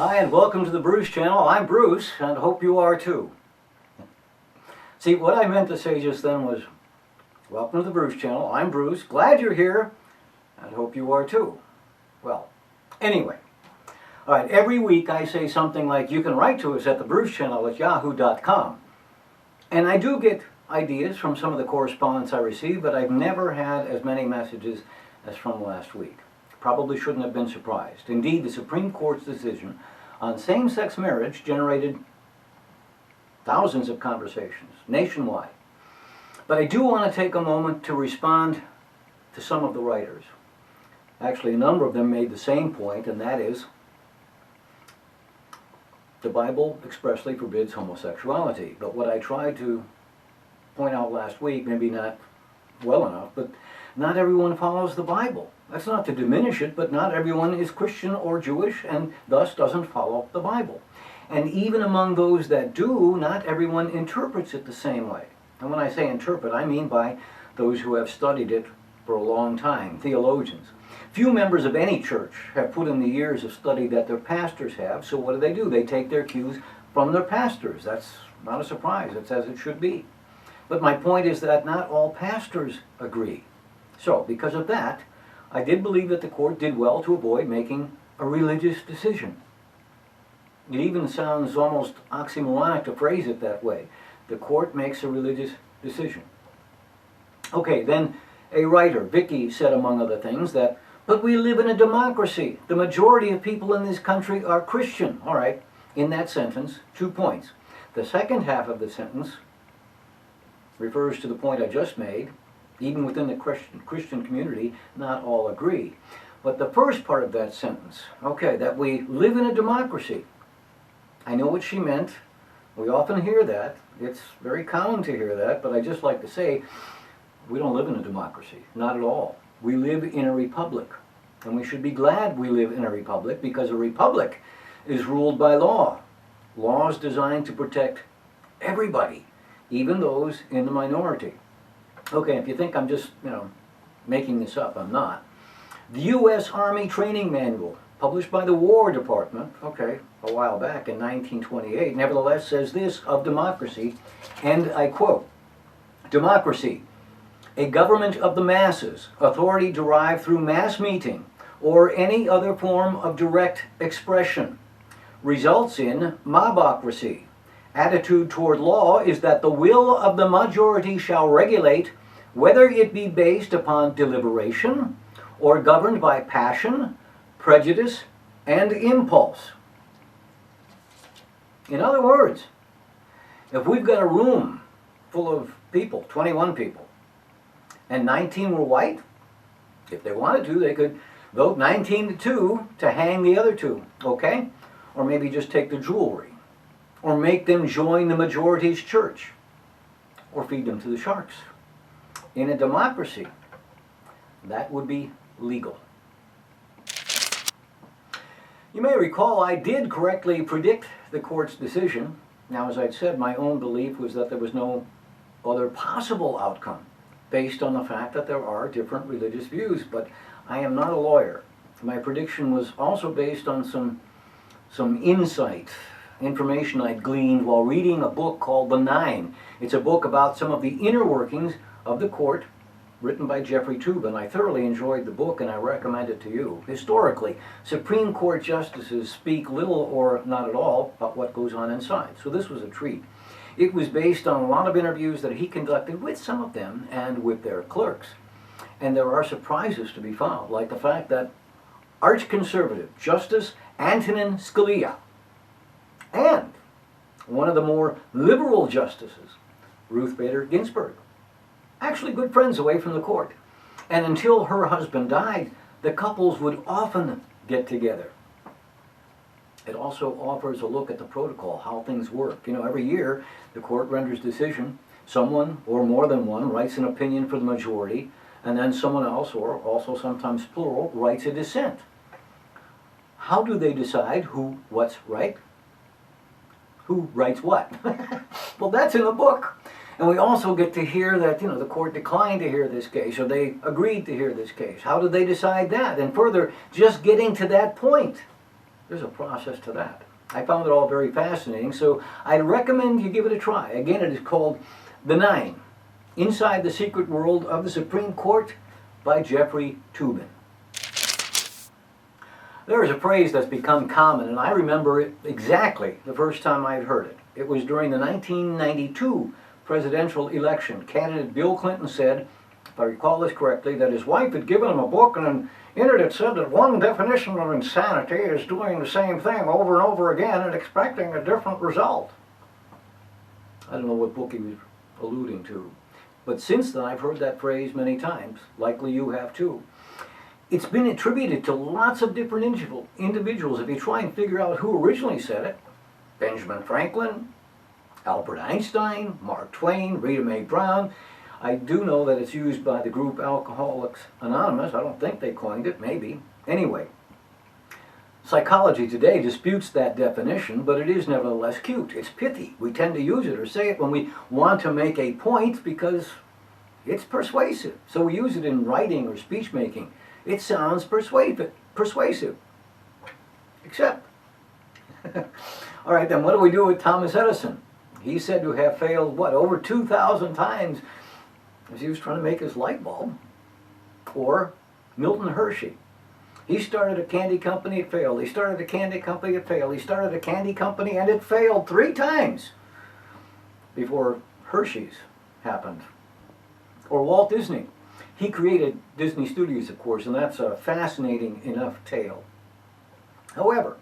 Hi, and welcome to the Bruce Channel. I'm Bruce, and hope you are too. See, what I meant to say just then was, welcome to the Bruce Channel. I'm Bruce. Glad you're here, and hope you are too. Well, anyway. All right, every week I say something like, you can write to us at thebrucechannel@yahoo.com. And I do get ideas from some of the correspondence I receive, but I've never had as many messages as from last week. Probably shouldn't have been surprised. Indeed, the Supreme Court's decision on same-sex marriage generated thousands of conversations nationwide. But I do want to take a moment to respond to some of the writers. Actually, a number of them made the same point, and that is, the Bible expressly forbids homosexuality. But what I tried to point out last week, maybe not well enough, but not everyone follows the Bible. That's not to diminish it, but not everyone is Christian or Jewish and thus doesn't follow the Bible. And even among those that do, not everyone interprets it the same way. And when I say interpret, I mean by those who have studied it for a long time, theologians. Few members of any church have put in the years of study that their pastors have, so what do? They take their cues from their pastors. That's not a surprise. It's as it should be. But my point is that not all pastors agree. So, because of that, I did believe that the court did well to avoid making a religious decision. It even sounds almost oxymoronic to phrase it that way. The court makes a religious decision. Okay, then a writer, Vicky, said among other things that, but we live in a democracy. The majority of people in this country are Christian. All right, in that sentence, 2 points. The second half of the sentence refers to the point I just made. Even within the Christian community, not all agree. But the first part of that sentence, okay, that we live in a democracy. I know what she meant. We often hear that. It's very common to hear that, but I just like to say, we don't live in a democracy, not at all. We live in a republic, and we should be glad we live in a republic, because a republic is ruled by law. Laws designed to protect everybody, even those in the minority. Okay, if you think I'm just, making this up, I'm not. The U.S. Army Training Manual, published by the War Department, a while back in 1928, nevertheless says this of democracy, and I quote, democracy, a government of the masses, authority derived through mass meeting, or any other form of direct expression, results in mobocracy. Attitude toward law is that the will of the majority shall regulate whether it be based upon deliberation or governed by passion, prejudice, and impulse. In other words, if we've got a room full of people, 21 people, and 19 were white, if they wanted to, they could vote 19-2 to hang the other two, okay? Or maybe just take the jewelry, or make them join the majority's church, or feed them to the sharks. In a democracy, that would be legal. You may recall I did correctly predict the court's decision. Now, as I'd said, my own belief was that there was no other possible outcome based on the fact that there are different religious views, but I am not a lawyer. My prediction was also based on some insight, information I'd gleaned while reading a book called The Nine. It's a book about some of the inner workings of the court, written by Jeffrey Toobin. I thoroughly enjoyed the book and I recommend it to you. Historically, Supreme Court justices speak little or not at all about what goes on inside, so this was a treat. It was based on a lot of interviews that he conducted with some of them and with their clerks. And there are surprises to be found, like the fact that arch-conservative Justice Antonin Scalia and one of the more liberal justices, Ruth Bader Ginsburg, actually good friends away from the court. And until her husband died, the couples would often get together. It also offers a look at the protocol, how things work. Every year the court renders decision. Someone, or more than one, writes an opinion for the majority, and then someone else, or also sometimes plural, writes a dissent. How do they decide what's right? Who writes what? Well, that's in the book. And we also get to hear that, the court declined to hear this case, or they agreed to hear this case. How did they decide that? And further, just getting to that point, There's a process to that. I found it all very fascinating, so I recommend you give it a try. Again, it is called The Nine, Inside the Secret World of the Supreme Court by Jeffrey Toobin. There is a phrase that's become common, and I remember it exactly the first time I had heard it. It was during the 1992 presidential election. Candidate Bill Clinton said, if I recall this correctly, that his wife had given him a book and in it it said that one definition of insanity is doing the same thing over and over again and expecting a different result. I don't know what book he was alluding to, but since then I've heard that phrase many times. Likely you have too. It's been attributed to lots of different individuals. If you try and figure out who originally said it, Benjamin Franklin, Albert Einstein, Mark Twain, Rita Mae Brown. I do know that it's used by the group Alcoholics Anonymous. I don't think they coined it, maybe. Anyway, psychology today disputes that definition, but it is nevertheless cute. It's pithy. We tend to use it or say it when we want to make a point because it's persuasive. So we use it in writing or speech making. It sounds persuasive. Except, all right, then what do we do with Thomas Edison? He's said to have failed, what, over 2,000 times as he was trying to make his light bulb. Or Milton Hershey. He started a candy company, it failed. He started a candy company, it failed. He started a candy company, and it failed 3 times before Hershey's happened. Or Walt Disney. He created Disney Studios, of course, and that's a fascinating enough tale. However,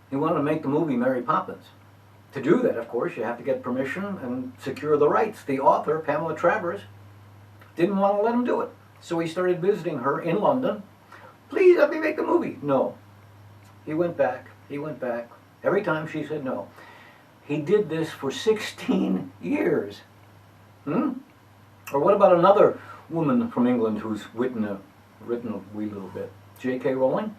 he wanted to make the movie Mary Poppins. To do that, of course, you have to get permission and secure the rights. The author, Pamela Travers, didn't want to let him do it. So he started visiting her in London. Please let me make the movie. No. He went back. Every time she said no. He did this for 16 years. Or what about another woman from England who's written a wee little bit? J.K. Rowling?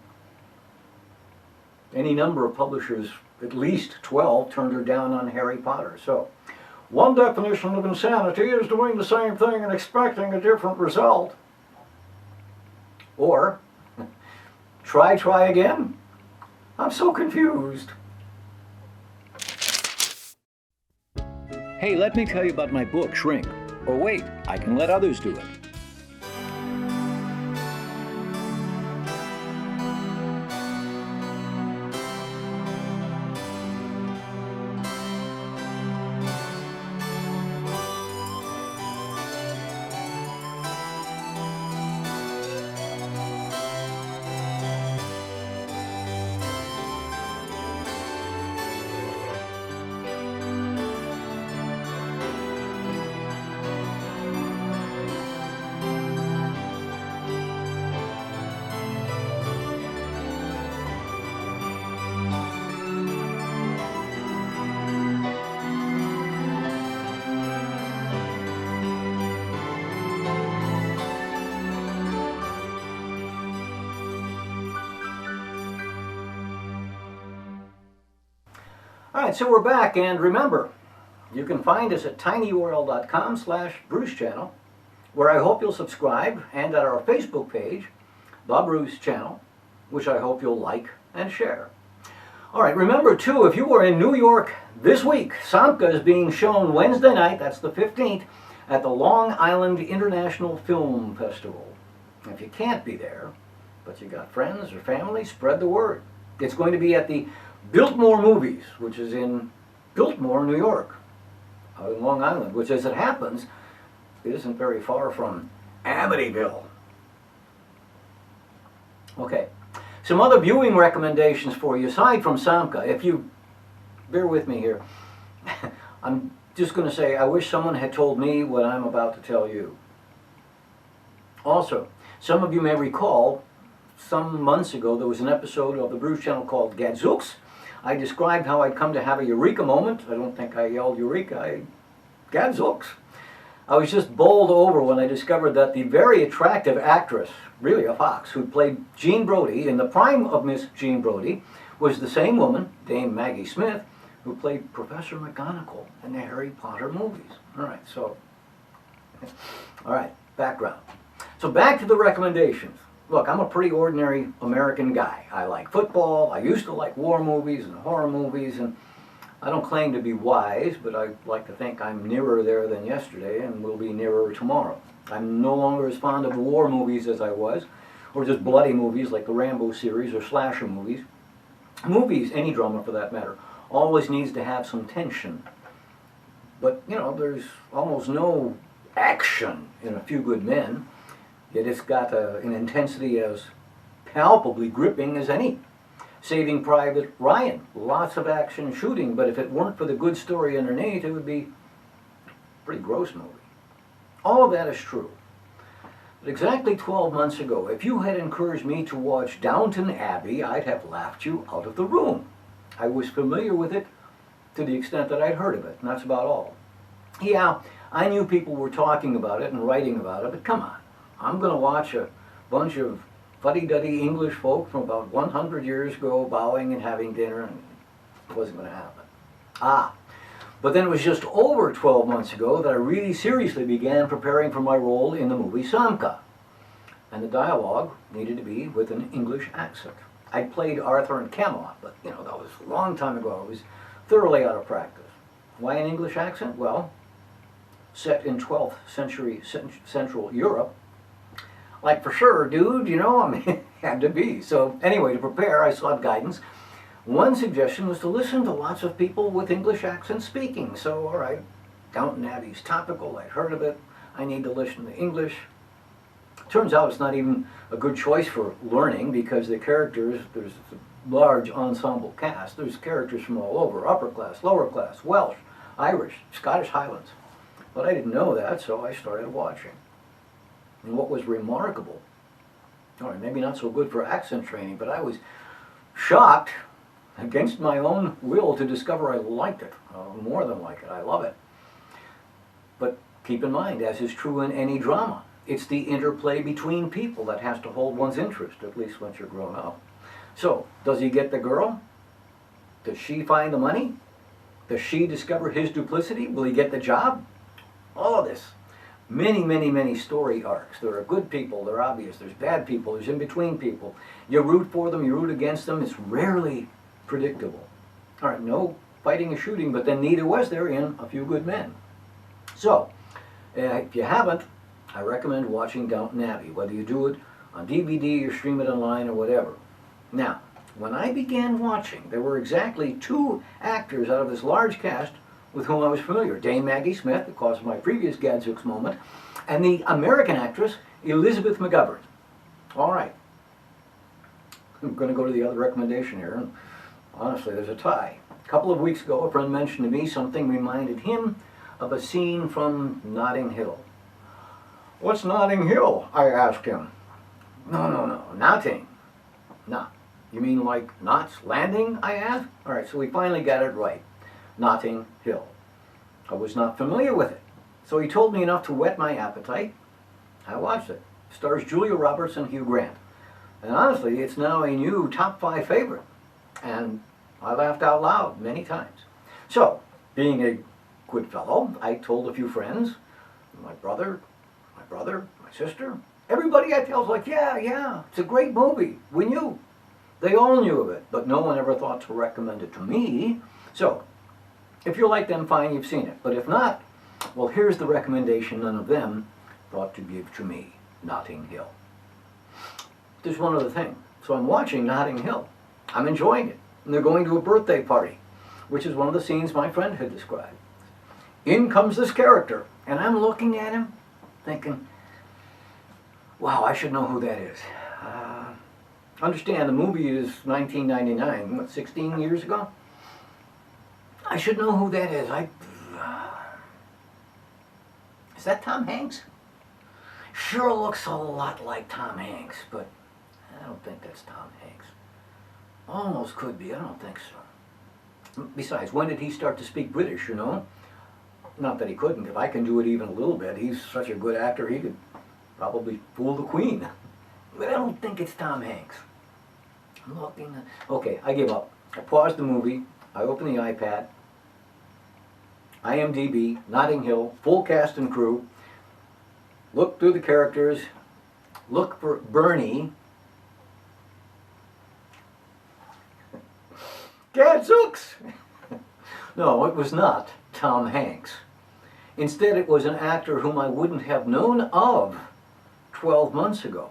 Any number of publishers, at least 12, turned her down on Harry Potter. So, one definition of insanity is doing the same thing and expecting a different result. Or, try again. I'm so confused. Hey, let me tell you about my book, Shrink. Or wait, I can let others do it. All right, so we're back, and remember, you can find us at tinyurl.com/BruceChannel, where I hope you'll subscribe, and at our Facebook page, The Bruce Channel, which I hope you'll like and share. All right, remember, too, if you were in New York this week, Samka is being shown Wednesday night, that's the 15th, at the Long Island International Film Festival. If you can't be there, but you got friends or family, spread the word. It's going to be at the Biltmore Movies, which is in Biltmore, New York, out in Long Island, which, as it happens, isn't very far from Amityville. Okay, some other viewing recommendations for you, aside from Samka. If you bear with me here, I'm just going to say I wish someone had told me what I'm about to tell you. Also, some of you may recall, some months ago, there was an episode of the Bruce Channel called Gadzooks. I described how I'd come to have a eureka moment. I don't think I yelled eureka, Gadzooks. I was just bowled over when I discovered that the very attractive actress, really a fox, who played Jean Brodie in the prime of Miss Jean Brodie, was the same woman, Dame Maggie Smith, who played Professor McGonagall in the Harry Potter movies. All right, background. So back to the recommendations. look, I'm a pretty ordinary American guy. I like football. I used to like war movies and horror movies, and I don't claim to be wise, but I like to think I'm nearer there than yesterday and will be nearer tomorrow. I'm no longer as fond of war movies as I was, or just bloody movies like the Rambo series or slasher movies. Movies, any drama for that matter, always needs to have some tension. But, you know, there's almost no action in A Few Good Men, yet it's got an intensity as palpably gripping as any. Saving Private Ryan, lots of action and shooting, but if it weren't for the good story underneath, it would be a pretty gross movie. All of that is true. But exactly 12 months ago, if you had encouraged me to watch Downton Abbey, I'd have laughed you out of the room. I was familiar with it to the extent that I'd heard of it, and that's about all. Yeah, I knew people were talking about it and writing about it, but come on. I'm going to watch a bunch of fuddy-duddy English folk from about 100 years ago bowing and having dinner, and it wasn't going to happen. But then it was just over 12 months ago that I really seriously began preparing for my role in the movie Samka. And the dialogue needed to be with an English accent. I played Arthur in Camelot, but you know, that was a long time ago. I was thoroughly out of practice. Why an English accent? Well, set in 12th century Central Europe, like for sure, dude, you know, I mean, it had to be. So anyway, to prepare, I sought guidance. One suggestion was to listen to lots of people with English accents speaking. So, all right, Downton Abbey's topical, I'd heard of it. I need to listen to English. Turns out it's not even a good choice for learning because the characters, there's a large ensemble cast. There's characters from all over, upper class, lower class, Welsh, Irish, Scottish Highlands. But I didn't know that, so I started watching. And what was remarkable, all right, maybe not so good for accent training, but I was shocked against my own will to discover I liked it, more than like it, I love it. But keep in mind, as is true in any drama, it's the interplay between people that has to hold one's interest, at least once you're grown up. So, does he get the girl? Does she find the money? Does she discover his duplicity? Will he get the job? All of this. Many, many, many story arcs. There are good people, they're obvious. There's bad people, there's in-between people. You root for them, you root against them. It's rarely predictable. All right, no fighting or shooting, but then neither was there in A Few Good Men. So, if you haven't, I recommend watching Downton Abbey, whether you do it on DVD or stream it online or whatever. Now, when I began watching, there were exactly 2 actors out of this large cast with whom I was familiar. Dame Maggie Smith, because of my previous Gadzooks moment, and the American actress, Elizabeth McGovern. All right. I'm going to go to the other recommendation here, and honestly, there's a tie. A couple of weeks ago, a friend mentioned to me something reminded him of a scene from Notting Hill. What's Notting Hill? I asked him. No, Notting. No. You mean like Knots Landing? I asked. All right, so we finally got it right. Notting Hill. I was not familiar with it, so he told me enough to whet my appetite. I watched it. It stars Julia Roberts and Hugh Grant. And honestly, it's now a new top 5 favorite. And I laughed out loud many times. So, being a good fellow, I told a few friends, my brother, my sister, everybody I tell was like, yeah, it's a great movie. We knew. They all knew of it, but no one ever thought to recommend it to me. So, if you're like them, fine, you've seen it. But if not, well, here's the recommendation none of them thought to give to me, Notting Hill. There's one other thing. So I'm watching Notting Hill. I'm enjoying it. And they're going to a birthday party, which is one of the scenes my friend had described. In comes this character, and I'm looking at him, thinking, wow, I should know who that is. Understand, the movie is 1999, what, 16 years ago? I should know who that is. Is that Tom Hanks? Sure looks a lot like Tom Hanks, but I don't think that's Tom Hanks. Almost could be, I don't think so. Besides, when did he start to speak British, you know? Not that he couldn't. If I can do it even a little bit, he's such a good actor, he could probably fool the Queen. But I don't think it's Tom Hanks. I'm looking at... Okay, I give up. I paused the movie. I opened the iPad. IMDb, Notting Hill, full cast and crew. Look through the characters. Look for Bernie. Gadzooks! No, it was not Tom Hanks. Instead, it was an actor whom I wouldn't have known of 12 months ago,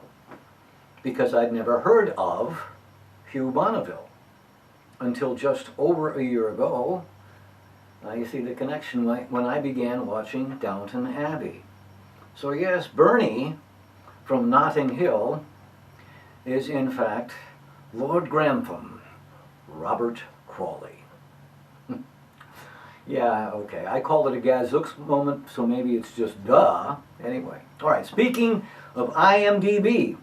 because I'd never heard of Hugh Bonneville until just over a year ago. Now you see the connection when I began watching Downton Abbey. So yes, Bernie from Notting Hill is in fact Lord Grantham, Robert Crawley. Yeah, okay, I called it a Gadzooks moment, so maybe it's just duh. Anyway, all right, speaking of IMDb,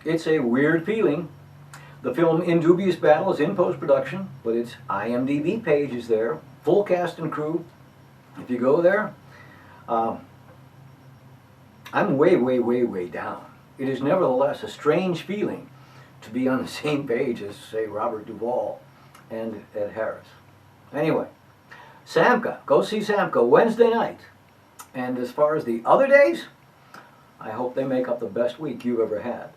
it's a weird feeling. The film In Dubious Battle is in post-production, but its IMDb page is there, full cast and crew. If you go there, I'm way, way, way, way down. It is nevertheless a strange feeling to be on the same page as, say, Robert Duvall and Ed Harris. Anyway, Samka, go see Samka Wednesday night. And as far as the other days, I hope they make up the best week you've ever had.